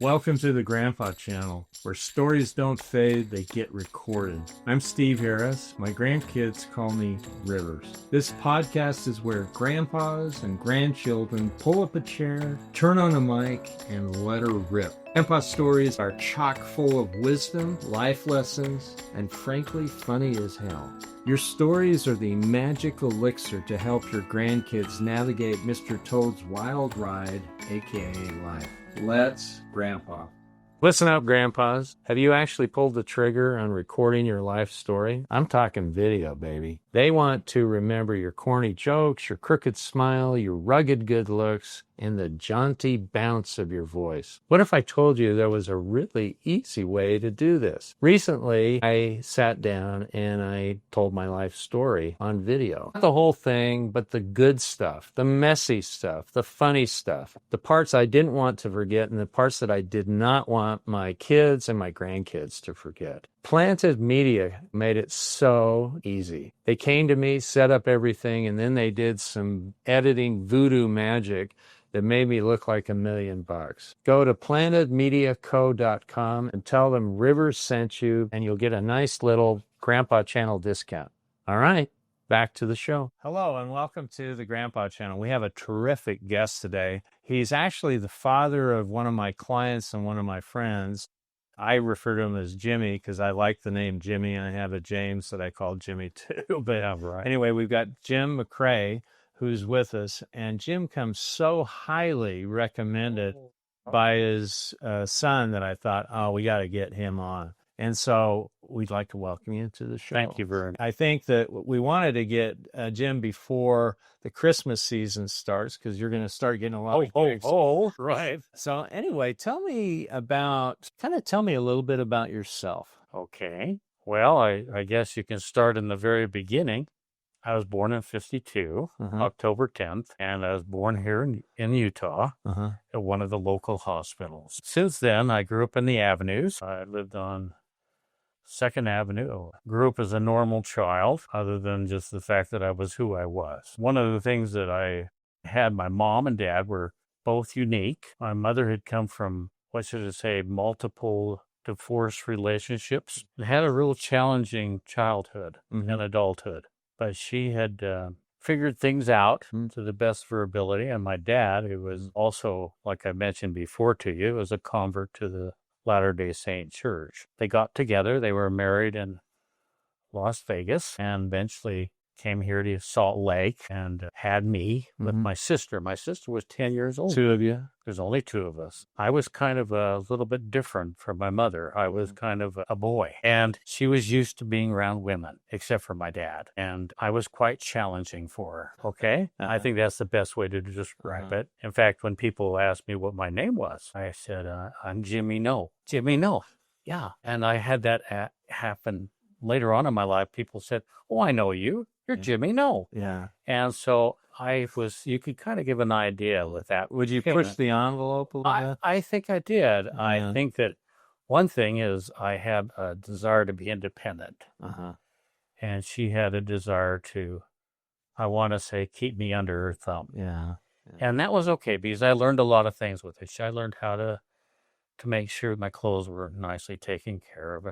Welcome to the Grandpa Channel, where stories don't fade, they get recorded. I'm Steve Harris. My grandkids call me Rivers. This podcast is where grandpas and grandchildren pull up a chair, turn on a mic, and let her rip. Grandpa stories are chock full of wisdom, life lessons, and frankly, funny as hell. Your stories are the magic elixir to help your grandkids navigate Mr. Toad's wild ride, aka life. Let's Grandpa. Listen up, Grandpas. Have you actually pulled the trigger on recording your life story? I'm talking video, baby. They want to remember your corny jokes, your crooked smile, your rugged good looks, and the jaunty bounce of your voice. What if I told you there was a really easy way to do this? Recently, I sat down and I told my life story on video. Not the whole thing, but the good stuff, the messy stuff, the funny stuff, the parts I didn't want to forget and the parts that I did not want my kids and my grandkids to forget. Planted Media made it so easy. They came to me, set up everything, and then they did some editing voodoo magic that made me look like $1 million. Go to plantedmediaco.com and tell them Rivers sent you, and you'll get a nice little Grandpa Channel discount. All right, back to the show. Hello, and welcome to the Grandpa Channel. We have a terrific guest today. He's actually the father of one of my clients and one of my friends. I refer to him as Jimmy because I like the name Jimmy. I have a James that I call Jimmy too. But anyway, we've got Jim McCrea, who's with us, and Jim comes so highly recommended by his son that I thought, oh, we got to get him on. And so we'd like to welcome you to the show. Thank you very much. I think that we wanted to get Jim before the Christmas season starts because you're going to start getting a lot of gigs. Right. So anyway, tell me a little bit about yourself. Okay. Well, I guess you can start in the very beginning. I was born in 52, October 10th, and I was born here in Utah at one of the local hospitals. Since then, I grew up in the avenues. I lived on 2nd Avenue. Grew up as a normal child, other than just the fact that I was who I was. One of the things that I had, my mom and dad were both unique. My mother had come from, multiple divorce relationships. It had a real challenging childhood and adulthood. But she had figured things out to the best of her ability. And my dad, who was also, like I mentioned before to you, was a convert to the Latter-day Saint Church. They got together. They were married in Las Vegas and eventually came here to Salt Lake and had me with my sister. My sister was 10 years old. Two of you? There's only two of us. I was kind of a little bit different from my mother. I was kind of a boy. And she was used to being around women, except for my dad. And I was quite challenging for her. Okay? I think that's the best way to describe it. In fact, when people asked me what my name was, I said, I'm Jimmy No. Jimmy No. Yeah. And I had that happen later on in my life. People said, oh, I know you. You're Jimmy No. Yeah. And so you could kind of give an idea with that. Would you push the envelope a little bit? I think I did. Yeah. I think that one thing is I had a desire to be independent. And she had a desire to, I want to say, keep me under her thumb. Yeah. And that was okay because I learned a lot of things with it. I learned how to make sure my clothes were nicely taken care of.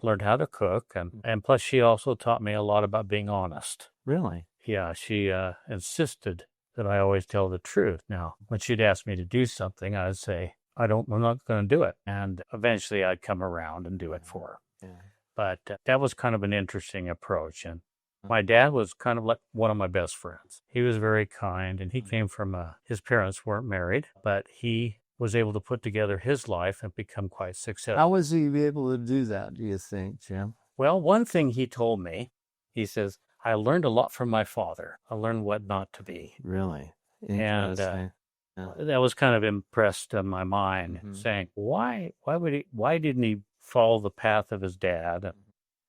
Learned how to cook. And plus, she also taught me a lot about being honest. Really? Yeah, she insisted that I always tell the truth. Now, when she'd ask me to do something, I'd say, I'm not going to do it. And eventually I'd come around and do it for her. Yeah. But that was kind of an interesting approach. And my dad was kind of like one of my best friends. He was very kind, and he came from his parents weren't married, but he was able to put together his life and become quite successful. How was he able to do that, do you think, Jim? Well, one thing he told me, he says, I learned a lot from my father. I learned what not to be. Really? And that was kind of impressed on my mind, saying, why didn't he follow the path of his dad and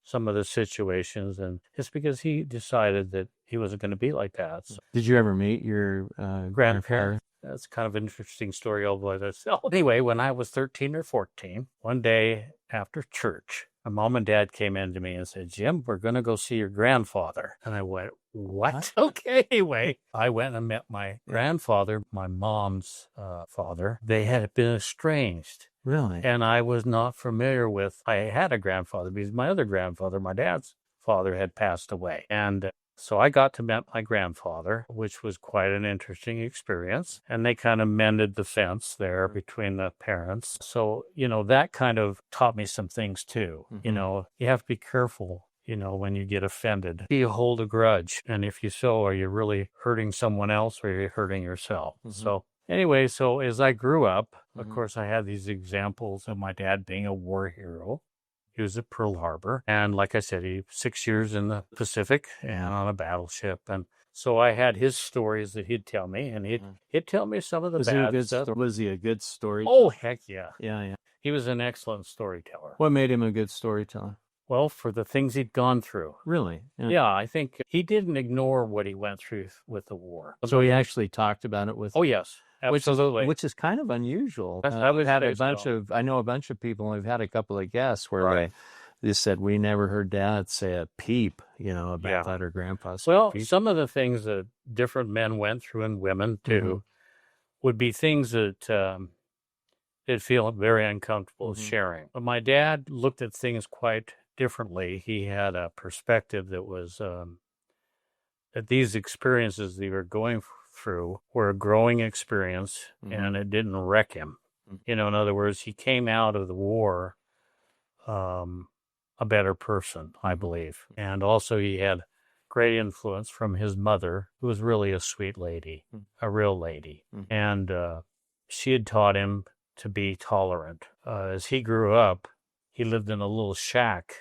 some of the situations? And it's because he decided that he wasn't going to be like that. So, did you ever meet your grandparents? That's kind of an interesting story all by itself. Anyway, when I was 13 or 14, one day after church, my mom and dad came in to me and said, Jim, we're going to go see your grandfather. And I went, what? Okay, anyway. I went and met my grandfather, my mom's father. They had been estranged. Really? And I was not familiar with, I had a grandfather because my other grandfather, my dad's father, had passed away. And so I got to meet my grandfather, which was quite an interesting experience. And they kind of mended the fence there between the parents. So, that kind of taught me some things too. You have to be careful, when you get offended. Do you hold a grudge? And if you so, are you really hurting someone else or are you hurting yourself? So anyway, so as I grew up, of course, I had these examples of my dad being a war hero. He was at Pearl Harbor. And like I said, he 6 years in the Pacific and on a battleship. And so I had his stories that he'd tell me, and he'd tell me some of the bad stuff. Was he a good storyteller? Oh, heck yeah. Yeah. He was an excellent storyteller. What made him a good storyteller? Well, for the things he'd gone through. Really? Yeah, I think he didn't ignore what he went through with the war. So he actually talked about it with... Oh, yes. Absolutely. Which is kind of unusual. I've had I know a bunch of people, and we've had a couple of guests where they said, we never heard Dad say a peep, about that or Grandpa. Well, some of the things that different men went through, and women too, would be things that they'd feel very uncomfortable sharing. But my dad looked at things quite differently. He had a perspective that was that these experiences that he were going through were a growing experience, and it didn't wreck him. In other words, he came out of the war a better person, I believe. And also he had great influence from his mother, who was really a sweet lady, a real lady. And she had taught him to be tolerant. As he grew up, he lived in a little shack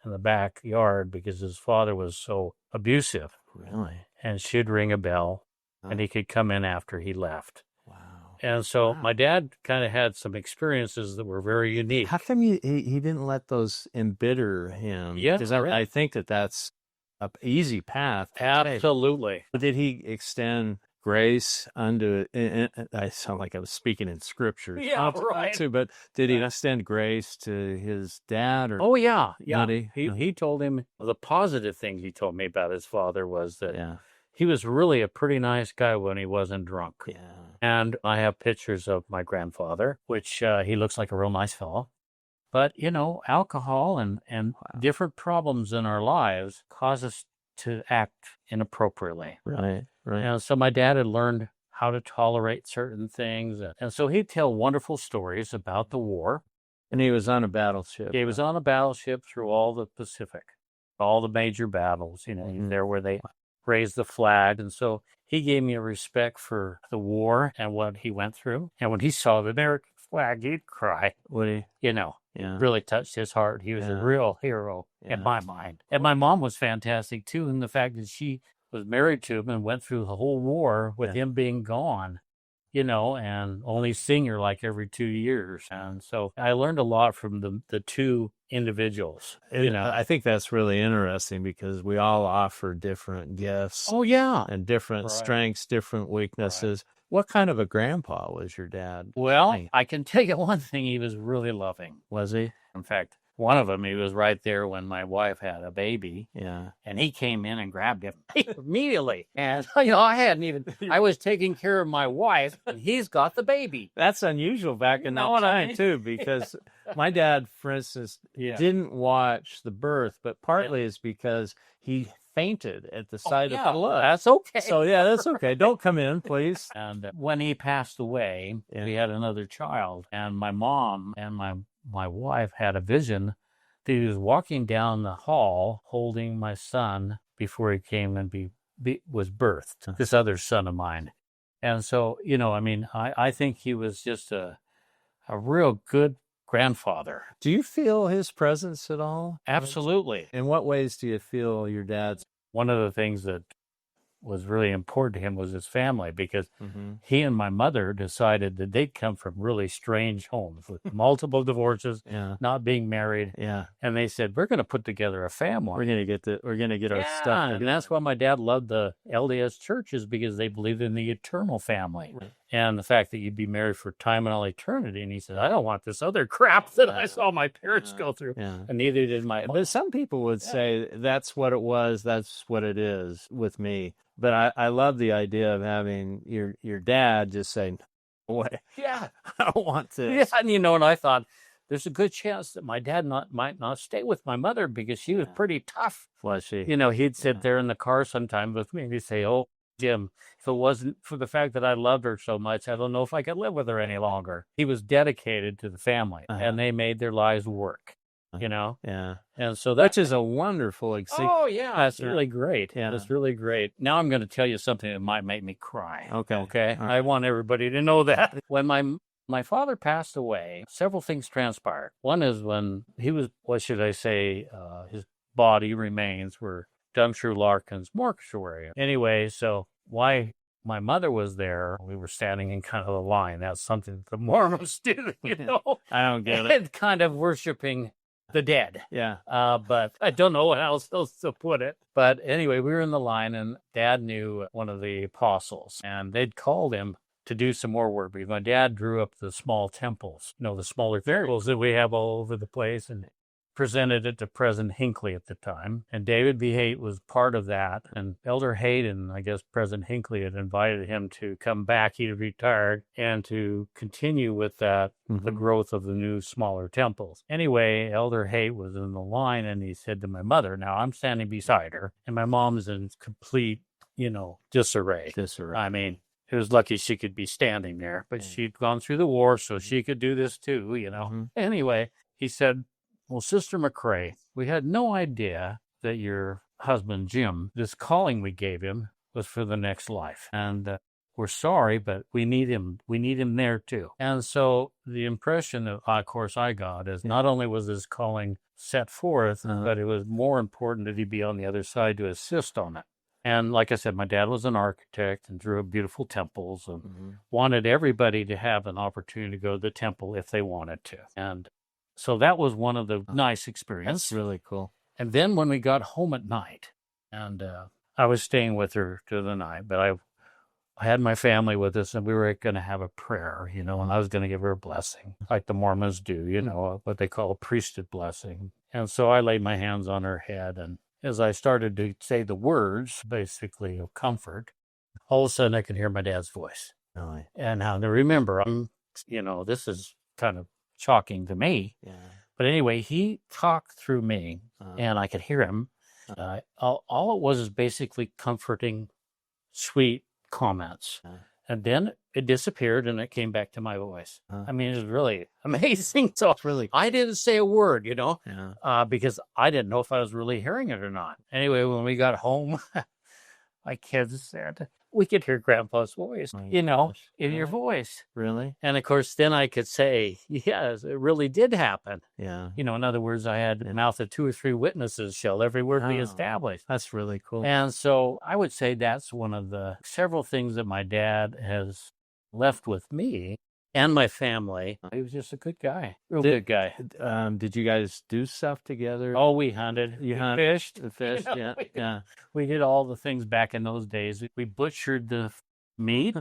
in the backyard because his father was so abusive. Really? And she'd ring a bell, and he could come in after he left. Wow. And so my dad kind of had some experiences that were very unique. How come he didn't let those embitter him? Yeah. Because I think that's an easy path. Absolutely. Did he extend grace unto... I sound like I was speaking in scripture. Yeah, right. But did he extend grace to his dad? Or oh, yeah. He told him, the positive thing he told me about his father was that he was really a pretty nice guy when he wasn't drunk. Yeah. And I have pictures of my grandfather, which he looks like a real nice fellow. But, alcohol and different problems in our lives cause us to act inappropriately. Right. And so my dad had learned how to tolerate certain things. And so he'd tell wonderful stories about the war. And he was on a battleship. He was on a battleship through all the Pacific, all the major battles, there where they raised the flag. And so he gave me a respect for the war and what he went through. And when he saw the American flag, he'd cry. Would he? It really touched his heart. He was a real hero in my mind. And my mom was fantastic too, in the fact that she was married to him and went through the whole war with him being gone, and only seeing her like every 2 years. And so I learned a lot from the two individuals. I think that's really interesting because we all offer different gifts. Oh, yeah. And different strengths, different weaknesses. Right. What kind of a grandpa was your dad? Well, I can tell you one thing, he was really loving. Was he? In fact, one of them, he was right there when my wife had a baby. Yeah. And he came in and grabbed him immediately. And, I was taking care of my wife, and he's got the baby. That's unusual back in that time, too, because my dad, for instance, didn't watch the birth, but partly it's because he fainted at the sight of blood. That's okay. So, that's okay. Don't come in, please. And when he passed away, we had another child, and my mom and my wife had a vision that he was walking down the hall holding my son before he came and was birthed, this other son of mine. And so, I think he was just a real good grandfather. Do you feel his presence at all? Absolutely. In what ways do you feel your dad's? One of the things that was really important to him was his family, because he and my mother decided that they'd come from really strange homes with multiple divorces, not being married. Yeah. And they said, we're going to put together a family. We're going to get our stuff. And that's why my dad loved the LDS churches, because they believed in the eternal family. Right. and the fact that you'd be married for time and all eternity. And he said, I don't want this other crap that I saw my parents go through. Yeah. And neither did my. But some people would say that's what it was. That's what it is with me. But I love the idea of having your dad just say, no way. Yeah. I don't want this. Yeah. And, you know, and I thought, there's a good chance that my dad might not stay with my mother because she was pretty tough. Was she? You know, he'd sit there in the car sometime with me and he'd say, oh, Jim, if it wasn't for the fact that I loved her so much, I don't know if I could live with her any longer. He was dedicated to the family and they made their lives work, you know? Yeah. And so which is a wonderful example. Oh, yeah. That's really great. Yeah. That's really great. Now I'm going to tell you something that might make me cry. Okay. Okay. Right. I want everybody to know that. When my father passed away, several things transpired. One is when he was, what should I say, his body remains were dumped through Larkin's mortuary. Anyway, so why my mother was there, we were standing in kind of the line. That's something that the Mormons do, you know. I don't get it. And kind of worshiping the dead. Yeah. But I don't know how else to put it. But anyway, we were in the line and Dad knew one of the apostles and they'd called him to do some more work. Because my dad drew up the small temples, you know, the smaller temples that we have all over the place, and presented it to President Hinckley at the time. And David B. Haight was part of that. And Elder Haight and I guess President Hinckley had invited him to come back. He had retired and to continue with that, the growth of the new smaller temples. Anyway, Elder Haight was in the line and he said to my mother, now I'm standing beside her and my mom's in complete, you know, disarray. I mean, it was lucky she could be standing there, but she'd gone through the war, so she could do this too, you know. Anyway, he said, well, Sister McCrea, we had no idea that your husband, Jim, this calling we gave him was for the next life. And we're sorry, but we need him. We need him there too. And so the impression that, of course, I got is not only was his calling set forth, but it was more important that he be on the other side to assist on it. And like I said, my dad was an architect and drew up beautiful temples and wanted everybody to have an opportunity to go to the temple if they wanted to. And so that was one of the nice experiences. That's really cool. And then when we got home at night, and I was staying with her through the night, but I had my family with us and we were going to have a prayer, you know, and I was going to give her a blessing like the Mormons do, you know, what they call a priesthood blessing. And so I laid my hands on her head, and as I started to say the words, basically of comfort, all of a sudden I could hear my dad's voice. Really? And now to remember, you know, this is kind of shocking to me. Yeah. But anyway, he talked through me and I could hear him. All it was is basically comforting, sweet comments. And then it disappeared and it came back to my voice. I mean, it was really amazing. So really, I didn't say a word, you know, yeah. because I didn't know if I was really hearing it or not. Anyway, when we got home, my kids said, we could hear Grandpa's voice, you know, in your voice. Really? And of course, then I could say, yes, it really did happen. Yeah. You know, in other words, I had the mouth of 2 or 3 witnesses shall every word be established. That's really cool. And so I would say that's one of the several things that my dad has left with me and my family. He was just a good guy, good guy. Did you guys do stuff together? Oh, we hunted. You fished. Fished, You know, yeah. We did all the things back in those days. We butchered the meat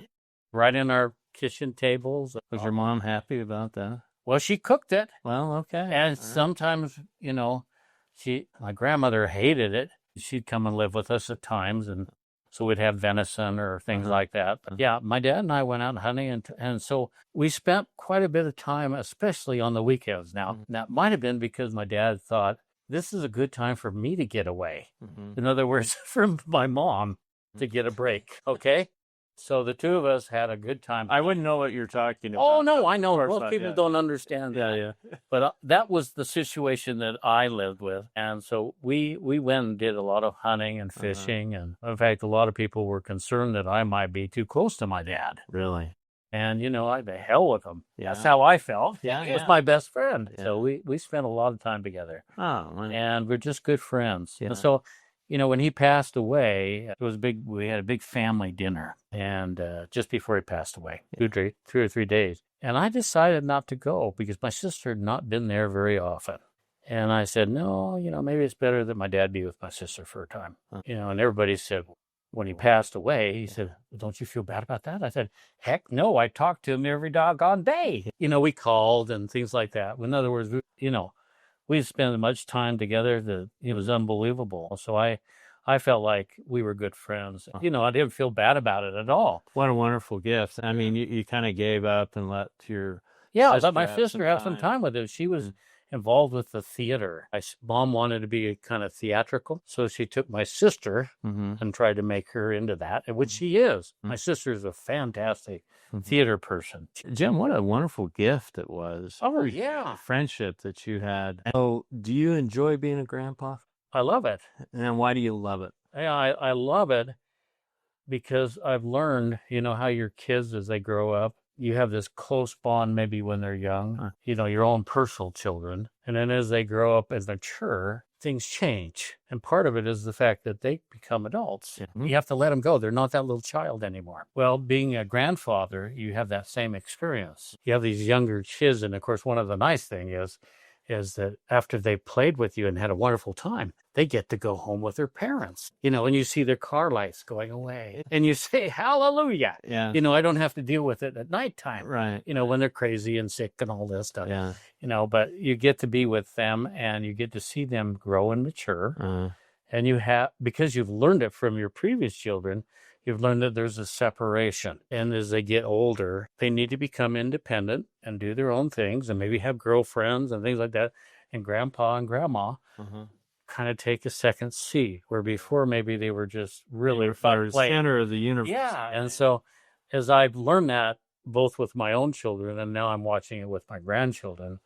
right in our kitchen tables. Was your mom happy about that? Well, she cooked it. Well, okay. And sometimes, you know, my grandmother hated it. She'd come and live with us at times, and so we'd have venison or things like that. But yeah, my dad and I went out hunting, and so we spent quite a bit of time, especially on the weekends. Now, that might have been because my dad thought, this is a good time for me to get away. In other words, for my mom to get a break, okay? So the two of us had a good time. I wouldn't know what you're talking about. Oh, no, I know. Most Most people don't understand that. Yeah. But that was the situation that I lived with. And so we went and did a lot of hunting and fishing. And in fact, a lot of people were concerned that I might be too close to my dad. Really? And, you know, the hell with him. Yeah. That's how I felt. Yeah, He was my best friend. Yeah. So we spent a lot of time together. Oh, man. And we're just good friends. Yeah. And so, you know, when he passed away, it was big. We had a big family dinner, and just before he passed away, 2 or 3 days, and I decided not to go because my sister had not been there very often. And I said, no, you know, maybe it's better that my dad be with my sister for a time. You know, and everybody said, when he passed away, he said, "Don't you feel bad about that?" I said, "Heck no, I talk to him every doggone day." We called and things like that. In other words, we spent much time together that it was unbelievable. So I felt like we were good friends. I didn't feel bad about it at all. What a wonderful gift. I mean, you kind of gave up and let your let my sister have some time with it. She was involved with the theater. Mom wanted to be kind of theatrical, so she took my sister and tried to make her into that, which she is. My sister is a fantastic theater person. Jim, what a wonderful gift it was. Oh, yeah. The friendship that you had. So, do you enjoy being a grandpa? I love it. And why do you love it? Yeah, I love it because I've learned, how your kids, as they grow up, you have this close bond maybe when they're young, your own personal children. And then as they grow up and mature, things change. And part of it is the fact that they become adults. You have to let them go. They're not that little child anymore. Well, being a grandfather, you have that same experience. You have these younger kids. And of course, one of the nice things is that after they played with you and had a wonderful time, they get to go home with their parents, and you see their car lights going away and you say, hallelujah. Yeah. I don't have to deal with it at nighttime. Right. When they're crazy and sick and all this stuff. Yeah. But you get to be with them and you get to see them grow and mature. And because you've learned it from your previous children, you've learned that there's a separation. And as they get older, they need to become independent and do their own things and maybe have girlfriends and things like that. And grandpa and grandma kind of take a second seat, where before maybe they were just really center of the universe. Yeah. And so as I've learned that, both with my own children and now I'm watching it with my grandchildren,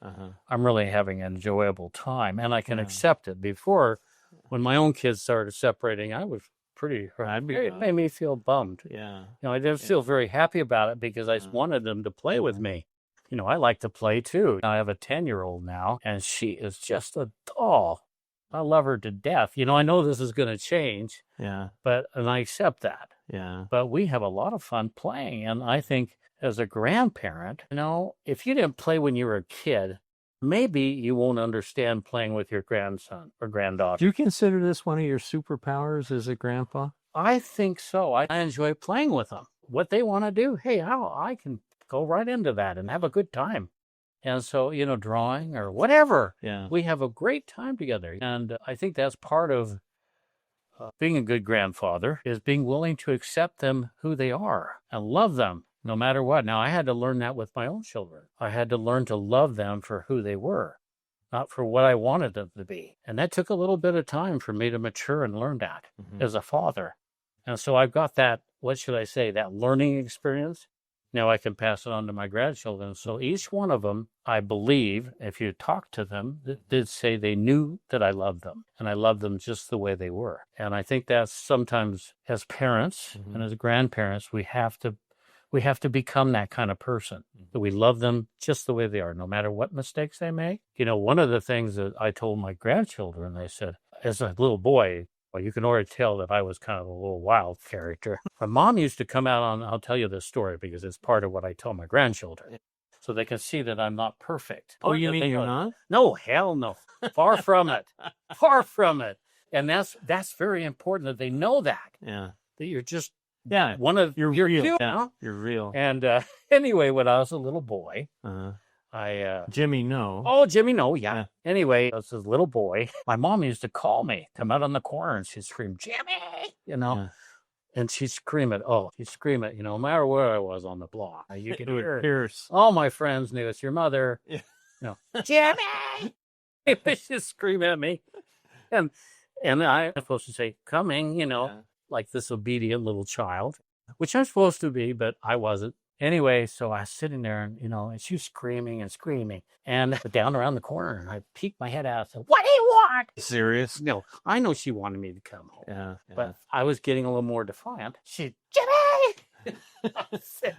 I'm really having an enjoyable time. And I can accept it. Before, when my own kids started separating, I was it made me feel bummed. Yeah. I didn't feel very happy about it because I wanted them to play with me. I like to play too. I have a 10-year-old now, and she is just a doll. I love her to death. I know this is going to change. Yeah. And I accept that. Yeah. But we have a lot of fun playing. And I think as a grandparent, if you didn't play when you were a kid, maybe you won't understand playing with your grandson or granddaughter. Do you consider this one of your superpowers as a grandpa? I think so. I enjoy playing with them. What they want to do, hey, I can go right into that and have a good time. And so, drawing or whatever, we have a great time together. And I think that's part of being a good grandfather, is being willing to accept them who they are and love them no matter what. Now, I had to learn that with my own children. I had to learn to love them for who they were, not for what I wanted them to be. And that took a little bit of time for me to mature and learn that as a father. And so I've got that, that learning experience. Now I can pass it on to my grandchildren. So each one of them, I believe, if you talk to them, did say they knew that I loved them. And I loved them just the way they were. And I think that's sometimes, as parents and as grandparents, we have to become that kind of person, that we love them just the way they are, no matter what mistakes they make. One of the things that I told my grandchildren, they said, as a little boy, well, you can already tell that I was kind of a little wild character. My mom used to come out I'll tell you this story because it's part of what I tell my grandchildren, so they can see that I'm not perfect. Oh, you mean you're not? No, hell no. Far from it. Far from it. And that's very important that they know that. Yeah. That you're just one of you're real. Yeah. You're real. And anyway, when I was a little boy, Jimmy No. Oh, Jimmy No, yeah. Anyway, I was a little boy. My mom used to call me, come out on the corner, and she'd scream, Jimmy, and she'd scream it. No matter where I was on the block. You could hear it. Pierce. All my friends knew it's your mother. Jimmy! She'd scream at me. And I'm supposed to say, coming, like this obedient little child, which I'm supposed to be, but I wasn't. Anyway, so I was sitting there and she was screaming and screaming. And down around the corner, and I peeked my head out and said, what do you want? Serious? No, I know she wanted me to come home. Yeah. But I was getting a little more defiant. She, Jimmy! I said,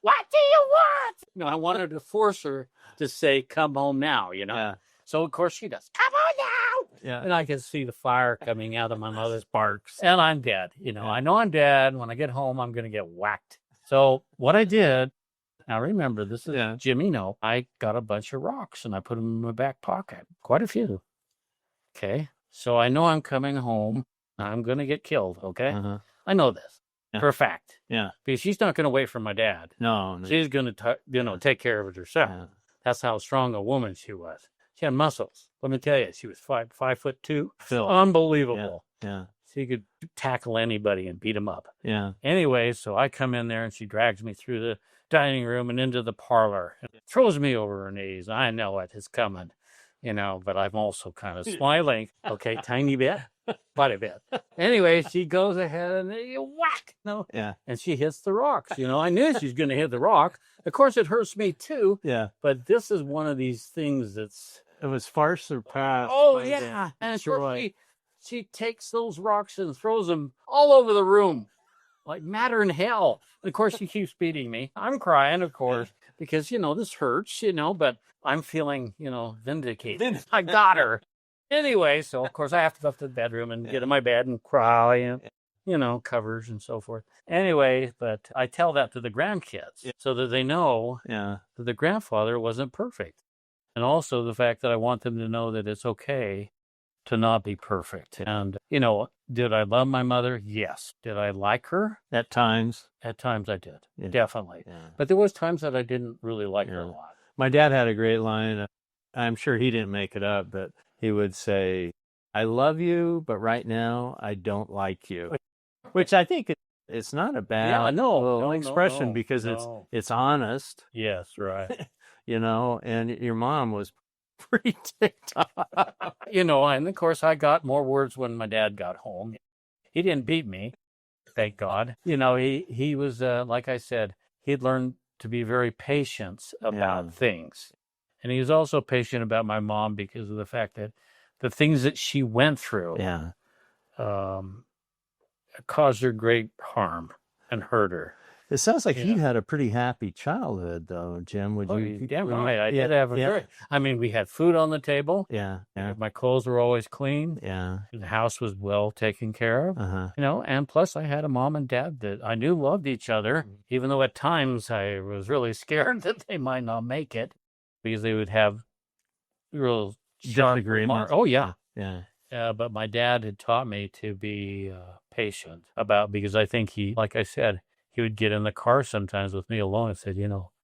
what do you want? I wanted to force her to say, come home now, Yeah. So, of course, she does, come home now! Yeah. And I can see the fire coming out of my mother's sparks. And I'm dead. I know I'm dead. When I get home, I'm going to get whacked. So what I did, now remember, this is Jimmy No. I got a bunch of rocks and I put them in my back pocket. Quite a few. Okay. So I know I'm coming home. I'm going to get killed. Okay. I know this Yeah. for a fact. Yeah. Because she's not going to wait for my dad. No. She's going to, take care of it herself. Yeah. That's how strong a woman she was. She had muscles. Let me tell you, she was 5'2". Phil. Unbelievable. Yeah. She could tackle anybody and beat them up. Yeah. Anyway, so I come in there and she drags me through the dining room and into the parlor and throws me over her knees. I know it is coming, but I'm also kind of smiling. Okay, tiny bit, quite a bit. Anyway, she goes ahead and whack, Yeah. and she hits the rocks. I knew she's going to hit the rock. Of course, it hurts me too. Yeah. But this is one of these things that's. It was far surpassed. Oh, yeah. And of course, she takes those rocks and throws them all over the room like matter in hell. Of course, she keeps beating me. I'm crying, of course, because, this hurts, but I'm feeling, vindicated. I got her. Anyway, so, of course, I have to go up to the bedroom and get in my bed and cry and, covers and so forth. Anyway, but I tell that to the grandkids so that they know that the grandfather wasn't perfect. And also the fact that I want them to know that it's okay to not be perfect. And, did I love my mother? Yes. Did I like her? At times. At times I did, Yeah. definitely. Yeah. But there was times that I didn't really like her a lot. My dad had a great line. I'm sure he didn't make it up, but he would say, I love you, but right now I don't like you. Which I think it's not a bad little expression because it's honest. Yes, right. And your mom was pretty ticked off. And of course I got more words when my dad got home. He didn't beat me, thank God. He was, like I said, he'd learned to be very patient about things. And he was also patient about my mom because of the fact that the things that she went through caused her great harm and hurt her. It sounds like you had a pretty happy childhood, though, Jim. Would you? Damn right. I did have a great. I mean, we had food on the table. Yeah. My clothes were always clean. Yeah. The house was well taken care of. And plus I had a mom and dad that I knew loved each other, even though at times I was really scared that they might not make it because they would have real disagreements. Oh, yeah. Yeah. But my dad had taught me to be patient because I think like I said, he would get in the car sometimes with me alone and said,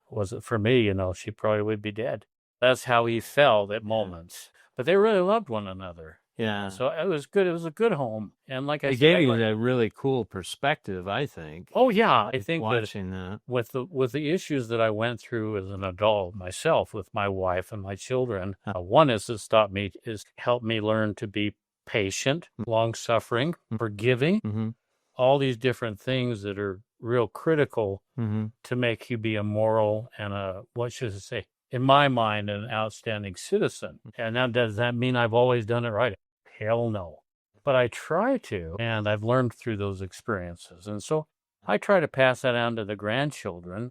was it for me, she probably would be dead. That's how he felt at moments. But they really loved one another. Yeah. So it was good. It was a good home. And like I said, it gave you a really cool perspective, I think. Oh, yeah. I think watching that. With the issues that I went through as an adult myself with my wife and my children, one is helped me learn to be patient, long-suffering, forgiving, all these different things that are real critical to make you be a moral and in my mind, an outstanding citizen. And now, does that mean I've always done it right? Hell no. But I try to, and I've learned through those experiences. And so I try to pass that on to the grandchildren,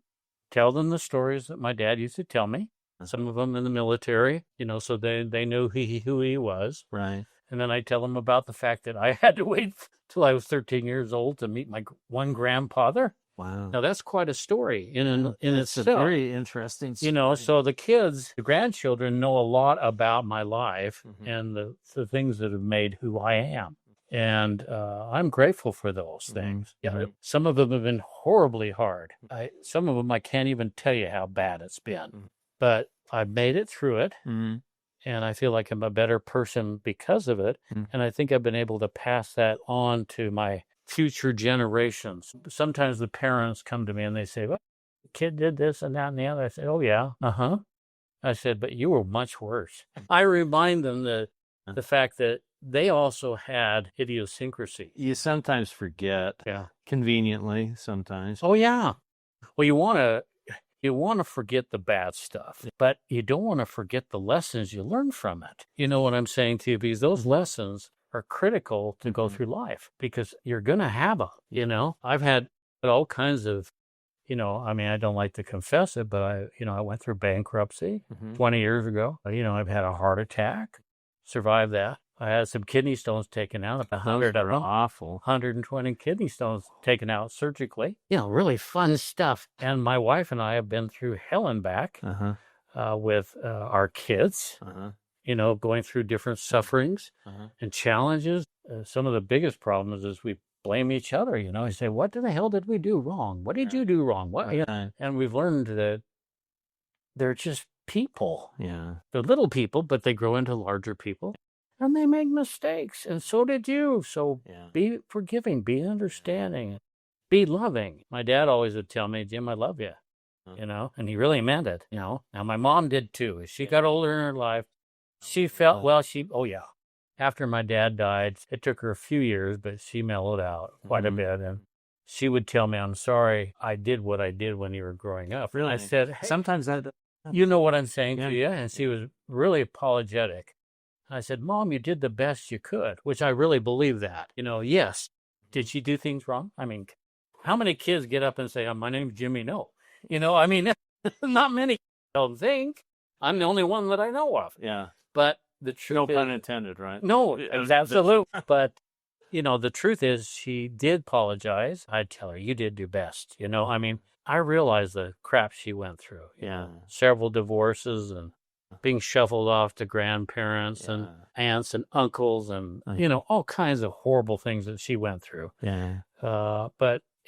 tell them the stories that my dad used to tell me, some of them in the military, so they knew who he was. Right. And then I tell them about the fact that I had to wait till I was 13 years old to meet my one grandfather. Wow. Now, that's quite a story in itself. It's a very interesting story. So the grandchildren know a lot about my life and the things that have made who I am. And I'm grateful for those things. Yeah, some of them have been horribly hard. Some of them I can't even tell you how bad it's been. But I've made it through it. And I feel like I'm a better person because of it. And I think I've been able to pass that on to my future generations. Sometimes the parents come to me and they say, well, the kid did this and that and the other. I said, oh, yeah. I said, but you were much worse. I remind them the fact that they also had idiosyncrasy. You sometimes forget. Yeah. Conveniently, sometimes. Oh, yeah. Well, you want to forget the bad stuff, but you don't want to forget the lessons you learn from it. You know what I'm saying to you? Because those lessons are critical to go through life because you're going to have them, I've had all kinds of, I don't like to confess it, but I went through bankruptcy 20 years ago. I've had a heart attack, survived that. I had some kidney stones taken out. 120 kidney stones taken out surgically. Really fun stuff. And my wife and I have been through hell and back with our kids. Going through different sufferings and challenges. Some of the biggest problems is we blame each other, You say, what the hell did we do wrong? What did you do wrong? What? And we've learned that they're just people. Yeah. They're little people, but they grow into larger people. And they make mistakes. And so did you. So be forgiving, be understanding, be loving. My dad always would tell me, Jim, I love you. And he really meant it, Now, my mom did too. As she got older in her life, she felt, after my dad died, it took her a few years, but she mellowed out quite a bit. And she would tell me, I'm sorry I did what I did when you were growing up. Really? I said, hey, sometimes that. You know what I'm saying to you? And she was really apologetic. I said, Mom, you did the best you could, which I really believe that. Yes. Did she do things wrong? I mean, how many kids get up and say, my name's Jimmy? No. Not many don't think. I'm the only one that I know of. Yeah. But the truth no is, pun intended, right? No, absolute. But, the truth is she did apologize. I'd tell her, you did your best. I realized the crap she went through. Yeah. Several divorces and being shuffled off to grandparents and aunts and uncles and, all kinds of horrible things that she went through. Yeah.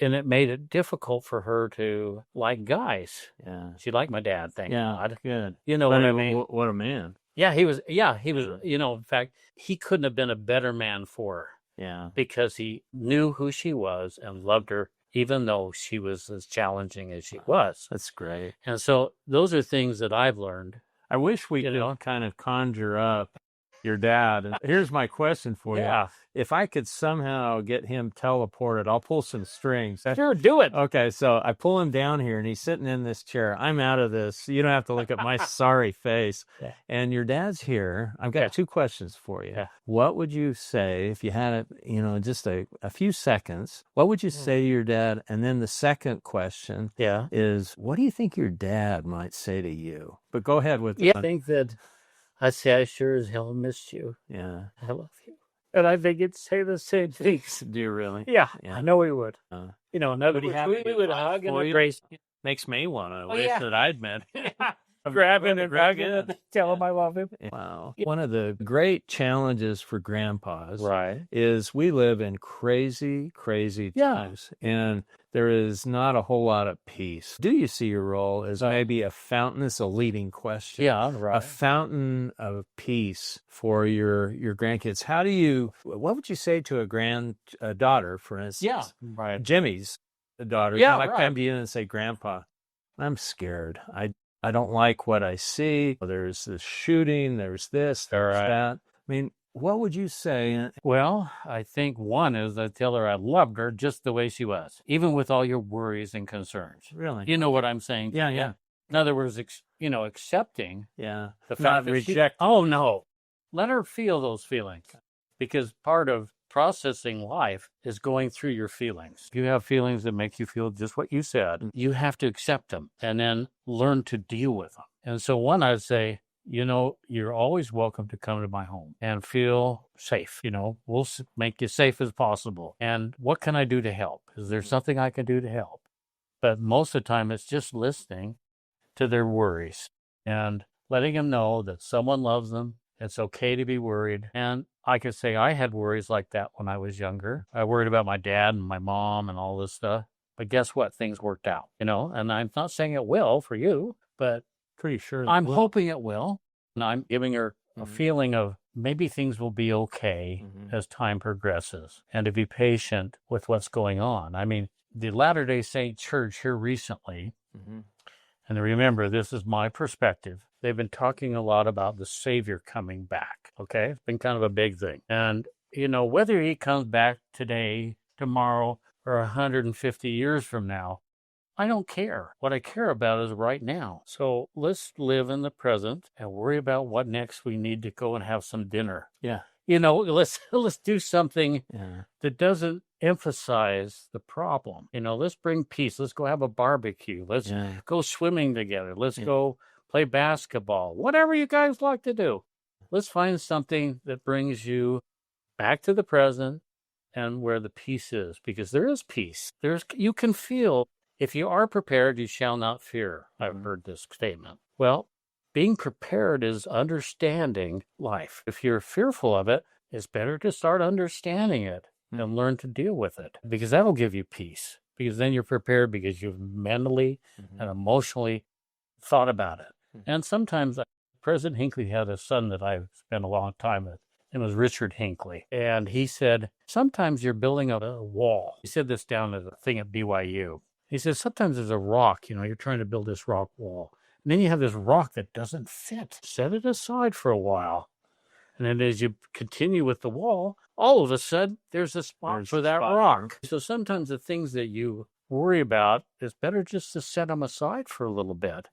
And it made it difficult for her to like guys. Yeah. She liked my dad, thank God. Good. You know what I mean? What a man. Yeah, he was, in fact, he couldn't have been a better man for her. Yeah. Because he knew who she was and loved her, even though she was as challenging as she was. That's great. And so those are things that I've learned. I wish we could kind of conjure up your dad. And here's my question for you. If I could somehow get him teleported, I'll pull some strings. Sure, do it. Okay, so I pull him down here, and he's sitting in this chair. I'm out of this. You don't have to look at my sorry face. And your dad's here. I've got two questions for you. What would you say if you had, just a few seconds? What would you say to your dad? And then the second question is, what do you think your dad might say to you? But go ahead with I think that I'd say I sure as hell missed you. Yeah. I love you. And I think he'd say the same things. Do you really? Yeah. I know he would. Another we would hug and embrace. Makes me want to wish that I'd met him. Grab him and hug him and tell him I love him. Wow. One of the great challenges for grandpas is we live in crazy, crazy times. And there is not a whole lot of peace. Do you see your role as maybe a fountain? This is a leading question. Yeah, right. A fountain of peace for your grandkids. What would you say to a granddaughter, for instance? Yeah, right. Jimmy's daughter. Yeah, I come to you and say, Grandpa, I'm scared. I don't like what I see. There's this shooting. There's this. There's that. I mean, what would you say? Well, I think one is I tell her I loved her just the way she was, even with all your worries and concerns. Really? You know what I'm saying? Yeah. In other words, accepting. Yeah. The fact that reject. Oh no, let her feel those feelings, because part of processing life is going through your feelings. If you have feelings that make you feel just what you said, you have to accept them and then learn to deal with them. And so one, I'd say, you're always welcome to come to my home and feel safe. We'll make you safe as possible. And what can I do to help? Is there something I can do to help? But most of the time, it's just listening to their worries and letting them know that someone loves them. It's okay to be worried. And I could say I had worries like that when I was younger. I worried about my dad and my mom and all this stuff. But guess what? Things worked out, and I'm not saying it will for you, but pretty sure I'm hoping it will. And I'm giving her a feeling of maybe things will be okay as time progresses, and to be patient with what's going on. I mean, the Latter-day Saint Church here recently, and remember, this is my perspective. They've been talking a lot about the Savior coming back, okay? It's been kind of a big thing. And, whether he comes back today, tomorrow, or 150 years from now, I don't care. What I care about is right now. So let's live in the present and worry about what next we need to go and have some dinner. Yeah. Let's do something that doesn't emphasize the problem. Let's bring peace. Let's go have a barbecue. Let's go swimming together. Let's go play basketball. Whatever you guys like to do. Let's find something that brings you back to the present and where the peace is, because there is peace. You can feel, if you are prepared, you shall not fear. I've heard this statement. Well, being prepared is understanding life. If you're fearful of it, it's better to start understanding it and learn to deal with it, because that'll give you peace, because then you're prepared, because you've mentally and emotionally thought about it. And sometimes President Hinckley had a son that I spent a long time with. It was Richard Hinckley. And he said, sometimes you're building up a wall. He said this down at a thing at BYU. He says, sometimes there's a rock, you're trying to build this rock wall. And then you have this rock that doesn't fit. Set it aside for a while. And then as you continue with the wall, all of a sudden, there's a spot for that rock. So sometimes the things that you worry about, it's better just to set them aside for a little bit.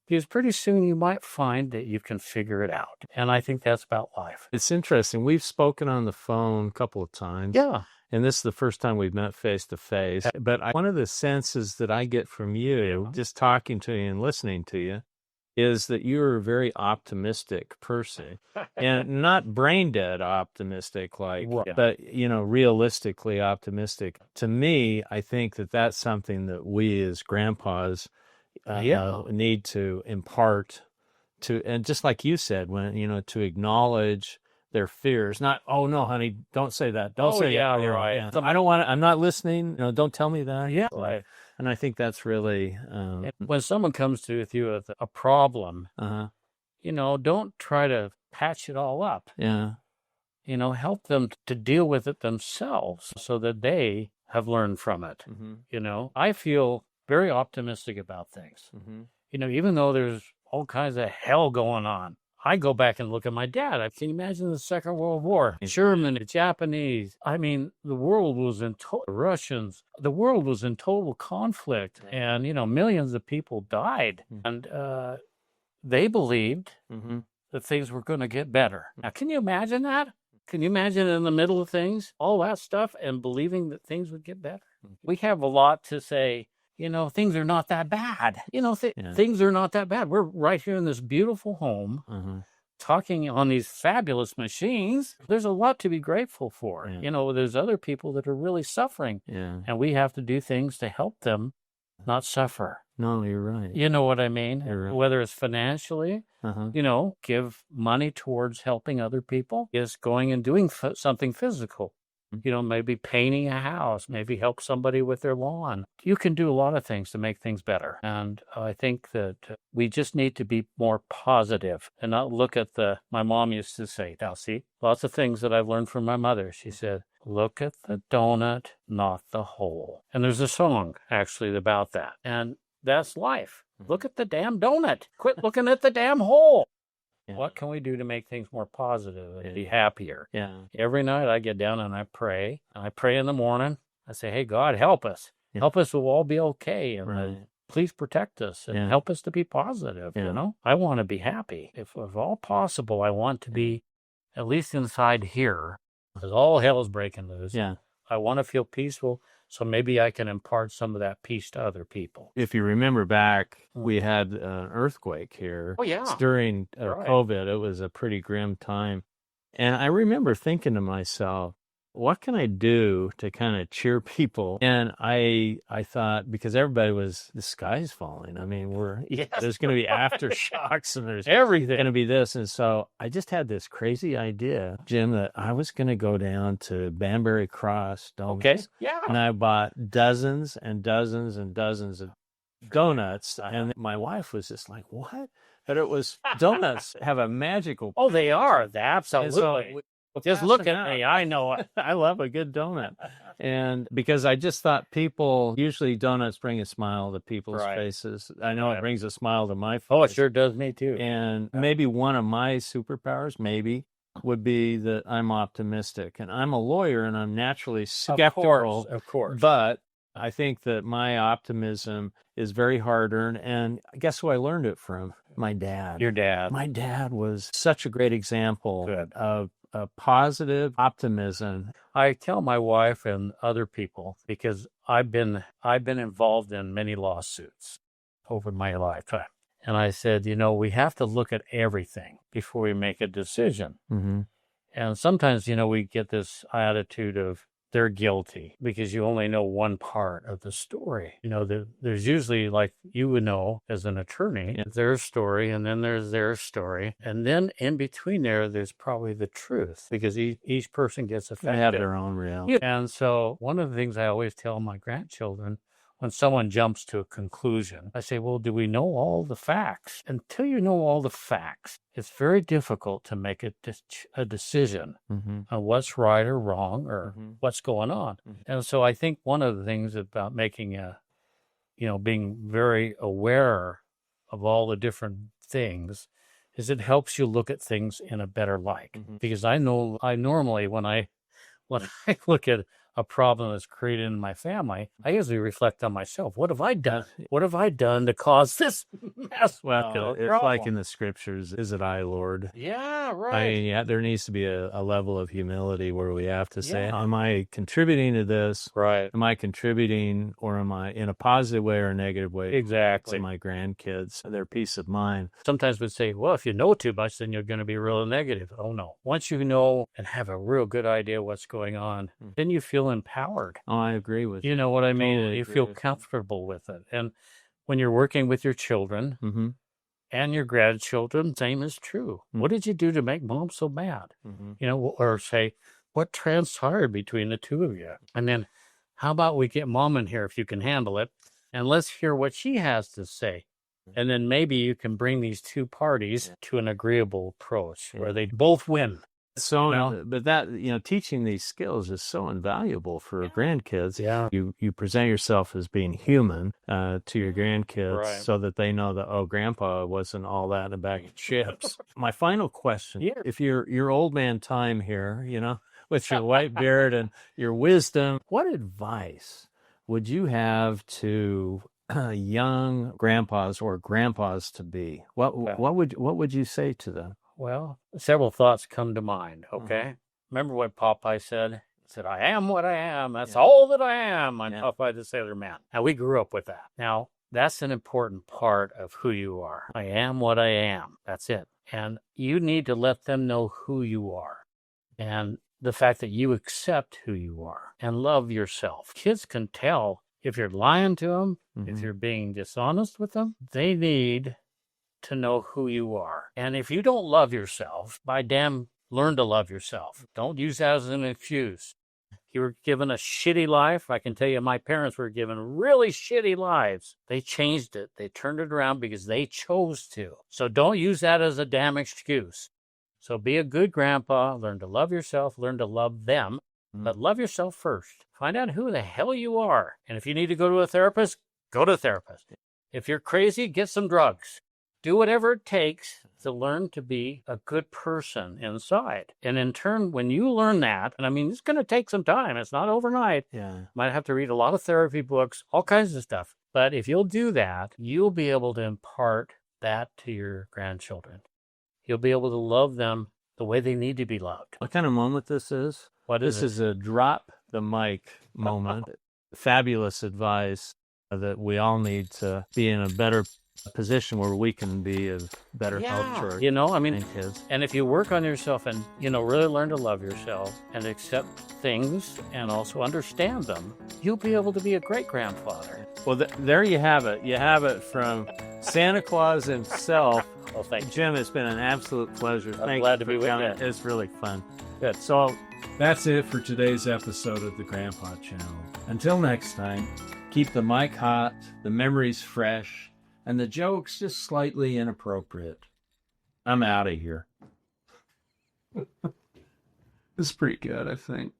Because pretty soon you might find that you can figure it out. And I think that's about life. It's interesting. We've spoken on the phone a couple of times. Yeah. And this is the first time we've met face to face. But one of the senses that I get from you, just talking to you and listening to you, is that you're a very optimistic person. And not brain dead optimistic, but, realistically optimistic. To me, I think that that's something that we as grandpas need to impart to, and just like you said, when, to acknowledge their fears, not, oh no, honey, don't say that. Don't say that. You're right. Yeah. I don't want to, I'm not listening. Don't tell me that. Yeah. Right. And I think that's really, when someone comes to with you with a problem, don't try to patch it all up. Yeah. Help them to deal with it themselves so that they have learned from it. I feel very optimistic about things. Even though there's all kinds of hell going on, I go back and look at my dad. Can you imagine the Second World War? German, the Japanese. I mean, the world was in Russians. The world was in total conflict, and millions of people died. And they believed that things were going to get better. Now, can you imagine that? Can you imagine in the middle of things, all that stuff, and believing that things would get better? We have a lot to say. Things are not that bad. Things are not that bad. We're right here in this beautiful home, talking on these fabulous machines. There's a lot to be grateful for. There's other people that are really suffering. And we have to do things to help them not suffer. No, you're right. You know what I mean? Right. Whether it's financially, give money towards helping other people, is going and doing something physical. Maybe painting a house, maybe help somebody with their lawn. You can do a lot of things to make things better. And I think that we just need to be more positive and not look at my mom used to say, now see, lots of things that I've learned from my mother. She said, look at the donut, not the hole. And there's a song actually about that. And that's life. Look at the damn donut. Quit looking at the damn hole. What can we do to make things more positive and be happier? Every night I get down and I pray. And I pray in the morning. I say, hey, God, help us. Help us, we'll all be okay. And please protect us and help us to be positive, I want to be happy. If all possible, I want to be, at least inside here, because all hell is breaking loose. I want to feel peaceful. So maybe I can impart some of that peace to other people. If you remember back, we had an earthquake here. Oh, yeah. During COVID. It was a pretty grim time. And I remember thinking to myself, what can I do to kind of cheer people? And I thought, because everybody the sky's falling. I mean, there's going to be aftershocks and there's everything going to be this. And so I just had this crazy idea, Jim, that I was going to go down to Banbury Cross Donuts. Okay. Yeah. And I bought dozens and dozens and dozens of donuts. And my wife was just like, what? But it was, donuts have a magical. Oh, they are. Absolutely. Just look at me. I know it. I love a good donut. And because I just thought usually donuts bring a smile to people's faces. I know it brings a smile to my face. Oh, it sure does me too. And maybe one of my superpowers, would be that I'm optimistic. And I'm a lawyer and I'm naturally skeptical. Of course. But I think that my optimism is very hard-earned. And guess who I learned it from? My dad. Your dad. My dad was such a great example of positive optimism. I tell my wife and other people, because I've been involved in many lawsuits over my lifetime. And I said, we have to look at everything before we make a decision. And sometimes, we get this attitude of, they're guilty because you only know one part of the story. There's usually, like you would know as an attorney, their story, and then there's their story. And then in between there's probably the truth because each person gets affected. They have their own reality. And so one of the things I always tell my grandchildren, when someone jumps to a conclusion, I say, well, do we know all the facts? Until you know all the facts, it's very difficult to make a decision on what's right or wrong or what's going on. And so I think one of the things about making being very aware of all the different things is it helps you look at things in a better light. Because I know I normally, when I look at a problem that's created in my family, I usually reflect on myself. What have I done? What have I done to cause this mess? Well, it's like in the scriptures, is it I, Lord? Yeah, right. I mean, there needs to be a level of humility where we have to say, am I contributing to this? Right. Am I contributing, or am I in a positive way or a negative way? Exactly. To my grandkids, their peace of mind. Sometimes we'd say, well, if you know too much, then you're going to be real negative. Oh, no. Once you know and have a real good idea what's going on, then you feel empowered. Oh, I agree with you. You know what I mean? Totally you agree feel with comfortable with it. And when you're working with your children and your grandchildren, same is true. What did you do to make mom so mad? Or say, what transpired between the two of you? And then how about we get mom in here if you can handle it, and let's hear what she has to say. And then maybe you can bring these two parties to an agreeable approach where they both win. So, but that, teaching these skills is so invaluable for grandkids. Yeah. You present yourself as being human to your grandkids so that they know that, oh, grandpa wasn't all that in a bag of chips. My final question, if your old man time here, with your white beard and your wisdom, what advice would you have to young grandpas or grandpas to be? What would you say to them? Well, several thoughts come to mind, okay? Remember what Popeye said? He said, I am what I am. That's all that I am. I'm Popeye the Sailor Man. Now, we grew up with that. Now, that's an important part of who you are. I am what I am. That's it. And you need to let them know who you are and the fact that you accept who you are and love yourself. Kids can tell if you're lying to them, if you're being dishonest with them. They need to know who you are. And if you don't love yourself, by damn, learn to love yourself. Don't use that as an excuse. You were given a shitty life. I can tell you my parents were given really shitty lives. They changed it. They turned it around because they chose to. So don't use that as a damn excuse. So be a good grandpa. Learn to love yourself. Learn to love them. But love yourself first. Find out who the hell you are. And if you need to go to a therapist, go to a therapist. If you're crazy, get some drugs. Do whatever it takes to learn to be a good person inside. And in turn, when you learn that, and I mean, it's going to take some time. It's not overnight. Yeah. Might have to read a lot of therapy books, all kinds of stuff. But if you'll do that, you'll be able to impart that to your grandchildren. You'll be able to love them the way they need to be loved. What kind of moment this is? This is a drop the mic moment. Fabulous advice that we all need to be in a better position where we can be of better help to our kids. And if you work on yourself and, really learn to love yourself and accept things and also understand them, you'll be able to be a great grandfather. Well, there you have it. You have it from Santa Claus himself. Well, thank you. Jim, it's been an absolute pleasure. I'm glad to be with you. It's really fun. Good. So that's it for today's episode of the Grandpa Channel. Until next time, keep the mic hot, the memories fresh, and the joke's just slightly inappropriate. I'm out of here. It's pretty good, I think.